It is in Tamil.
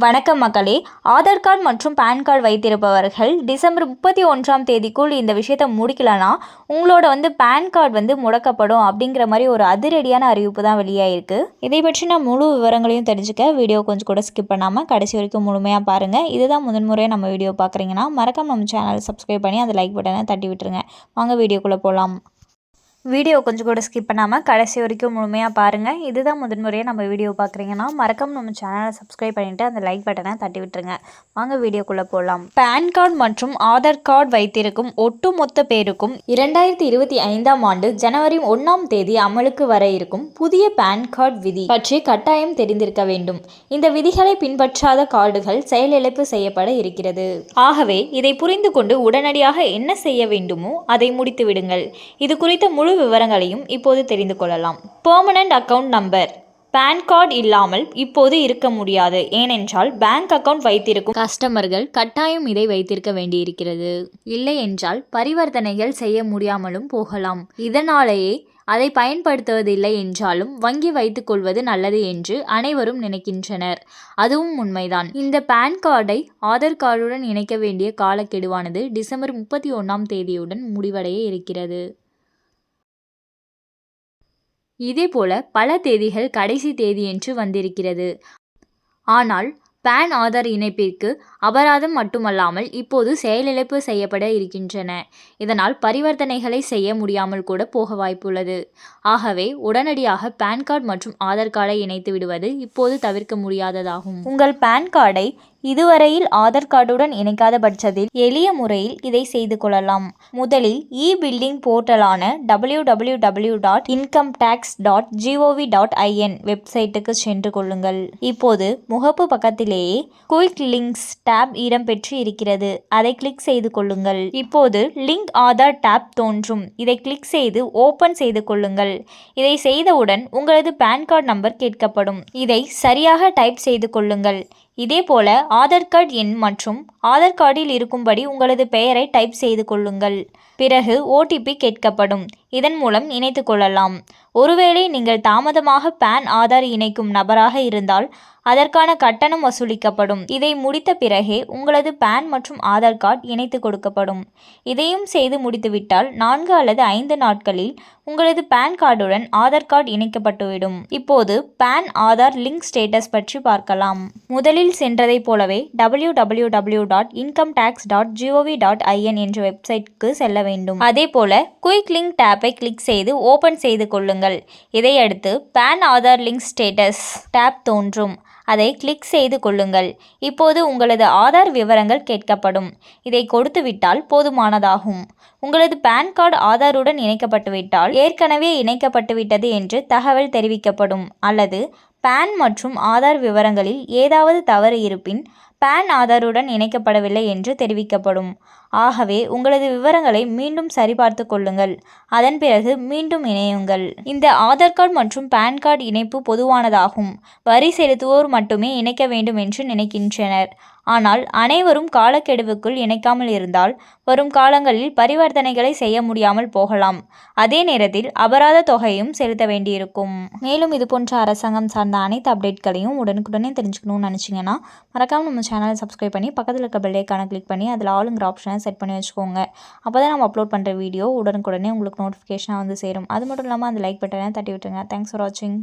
வணக்கம் மக்களே. ஆதார் கார்டு மற்றும் பேன் கார்டு வைத்திருப்பவர்கள் டிசம்பர் 31ஆம் தேதிக்குள் இந்த விஷயத்தை முடிக்கலனா உங்களோட பேன் கார்டு முடக்கப்படும் அப்படிங்கிற மாதிரி ஒரு அதிரடியான அறிவிப்பு தான் வெளியாயிருக்கு. இதை பற்றின முழு விவரங்களையும் தெரிஞ்சுக்க வீடியோ கொஞ்சம் கூட ஸ்கிப் பண்ணாமல் கடைசி வரைக்கும் முழுமையாக பாருங்கள். இதுதான் முதன்முறையாக நம்ம வீடியோ பார்க்குறீங்கன்னா மறக்காம நம்ம சேனலை சப்ஸ்கிரைப் பண்ணி அந்த லைக் பட்டனை தட்டி விட்டுருங்க. வாங்க வீடியோக்குள்ளே போகலாம். வீடியோ கொஞ்சம் கூட ஸ்கிப் பண்ணாமல் கடைசி வரைக்கும் முழுமையாக பாருங்கள். இதுதான் முதன்முறையாக நம்ம வீடியோ பார்க்குறீங்கன்னா மறக்காம நம்ம சேனலை சப்ஸ்கிரைப் பண்ணிவிட்டு அந்த லைக் பட்டனை தட்டி விட்டுருங்க. வாங்க வீடியோக்குள்ளே போகலாம். பேன் கார்டு மற்றும் ஆதார் கார்டு வைத்திருக்கும் ஒட்டுமொத்த பேருக்கும் 2025ஆம் ஆண்டு ஜனவரி 1ஆம் தேதி அமலுக்கு வர இருக்கும் புதிய பேன் கார்டு விதி பற்றி கட்டாயம் தெரிந்திருக்க வேண்டும். இந்த விதிகளை பின்பற்றாத கார்டுகள் செயலிழப்பு செய்யப்பட இருக்கிறது. ஆகவே இதை புரிந்து கொண்டு உடனடியாக என்ன செய்ய வேண்டுமோ அதை முடித்து விடுங்கள். இது குறித்த முழு விவரங்களையும் இப்போது தெரிந்து கொள்ளலாம். Permanent account number PAN card இல்லாமல் இப்போது இருக்க முடியாது. ஏனென்றால் பேங்க் அக்கவுண்ட் வைத்திருக்கும் கஸ்டமர்கள் கட்டாயம் இதை வைத்திருக்க வேண்டியிருக்கிறது. இல்லை என்றால் பரிவர்த்தனைகள் செய்ய முடியாமலும் போகலாம். இதனாலேயே அதை பயன்படுத்துவதில்லை என்றாலும் வங்கி வைத்துக் கொள்வது நல்லது என்று அனைவரும் நினைக்கின்றனர். அதுவும் உண்மைதான். இந்த பேன் கார்டை ஆதார் கார்டுடன் இணைக்க வேண்டிய காலக்கெடுவானது டிசம்பர் 31ஆம் தேதியுடன் முடிவடைய இருக்கிறது. இதேபோல பல தேதிகள் கடைசி தேதி என்று வந்திருக்கிறது. ஆனால் பேன் ஆதார் இணைப்பிற்கு அபராதம் மட்டுமல்லாமல் இப்போது செயலிழப்பு செய்யப்பட இருக்கின்றன. இதனால் பரிவர்த்தனைகளை செய்ய முடியாமல் கூட போக வாய்ப்புள்ளது. ஆகவே உடனடியாக பேன் கார்டு மற்றும் ஆதார் கார்டை இணைத்து விடுவது இப்போது தவிர்க்க முடியாததாகும். உங்கள் பேன் கார்டை இதுவரையில் ஆதார் கார்டுடன் இணைக்காத பட்சத்தில் எளிய முறையில் இதை செய்து கொள்ளலாம். முதலில் பில்டிங் போர்ட்டலான www.incometax.gov.in வெப்சைட்டுக்கு சென்று கொள்ளுங்கள். இப்போது முகப்பு பக்கத்திலேயே குயிக் லிங்க்ஸ் டேப் இடம்பெற்று இருக்கிறது. அதை கிளிக் செய்து கொள்ளுங்கள். இப்போது லிங்க் ஆதார் டேப் தோன்றும். இதை கிளிக் செய்து ஓபன் செய்து கொள்ளுங்கள். இதை செய்தவுடன் உங்களது பேன் கார்டு நம்பர் கேட்கப்படும். இதை சரியாக டைப் செய்து கொள்ளுங்கள். இதேபோல ஆதார் கார்டு எண் மற்றும் ஆதார் கார்டில் இருக்கும்படி உங்களது பெயரை டைப் செய்து கொள்ளுங்கள். பிறகு OTP கேட்கப்படும். இதன் மூலம் இணைத்து கொள்ளலாம். ஒருவேளை நீங்கள் தாமதமாக பேன் ஆதார் இணைக்கும் நபராக இருந்தால் அதற்கான கட்டணம் வசூலிக்கப்படும். இதை முடித்த பிறகே உங்களது பேன் மற்றும் ஆதார் கார்டு இணைத்து கொடுக்கப்படும். இதையும் செய்து முடித்துவிட்டால் 4 அல்லது 5 நாட்களில் உங்களது பேன் கார்டுடன் ஆதார் கார்டு இணைக்கப்பட்டுவிடும். இப்போது பேன் ஆதார் லிங்க் ஸ்டேட்டஸ் பற்றி பார்க்கலாம். முதலில் சென்றதை போலவே www.incometax.gov.in என்ற வெப்சைட்டுக்கு செல்ல வேண்டும். அதேபோல குயிக் லிங்க் டேப்பை கிளிக் செய்து ஓபன் செய்து கொள்ளுங்கள். இதையடுத்து PAN Aadhaar link status tab தோன்றும். அதை கிளிக் செய்து கொள்ளுங்கள். இப்போது உங்களது ஆதார் விவரங்கள் கேட்கப்படும். இதை கொடுத்துவிட்டால் போதுமானதாகும். உங்களது பேன் கார்டு ஆதாருடன் இணைக்கப்பட்டுவிட்டால் ஏற்கனவே இணைக்கப்பட்டுவிட்டது என்று தகவல் தெரிவிக்கப்படும். அல்லது பேன் மற்றும் ஆதார் விவரங்களில் ஏதாவது தவறு இருப்பின் பேன் ஆதாருடன் இணைக்கப்படவில்லை என்று தெரிவிக்கப்படும். ஆகவே உங்களது விவரங்களை மீண்டும் சரிபார்த்து கொள்ளுங்கள். அதன் பிறகு மீண்டும் இணையுங்கள். இந்த ஆதார் கார்டு மற்றும் பேன் கார்டு இணைப்பு பொதுவானதாகும். வரி செலுத்துவோர் மட்டுமே இணைக்க வேண்டும் என்று நினைக்கின்றனர். ஆனால் அனைவரும் காலக்கெடுவுக்குள் இணைக்காமல் இருந்தால் வரும் காலங்களில் பரிவர்த்தனைகளை செய்ய முடியாமல் போகலாம். அதே நேரத்தில் அபராத தொகையும் செலுத்த வேண்டியிருக்கும். மேலும் இது போன்ற அரசாங்கம் சார்ந்த அனைத்து அப்டேட்களையும் உடனுக்குடனே தெரிஞ்சுக்கணும்னு நினச்சிங்கன்னா மறக்காம நம்ம சேனலை சப்ஸ்கிரைப் பண்ணி பக்கத்தில் இருக்க பெல் ஐகானை கிளிக் பண்ணி அதில் ஆளுங்கிற ஆப்ஷனை செட் பண்ணி வச்சுக்கோங்க. அப்போ தான் நம்ம அப்லோட் பண்ணுற வீடியோ உடனுக்குடனே உங்களுக்கு நோட்டிஃபிகேஷனாக சேரும். அது மட்டும் இல்லாமல் அந்த லைக் பட்டனை தட்டி விட்டுருங்க. தேங்க்ஸ் ஃபார் வாட்சிங்.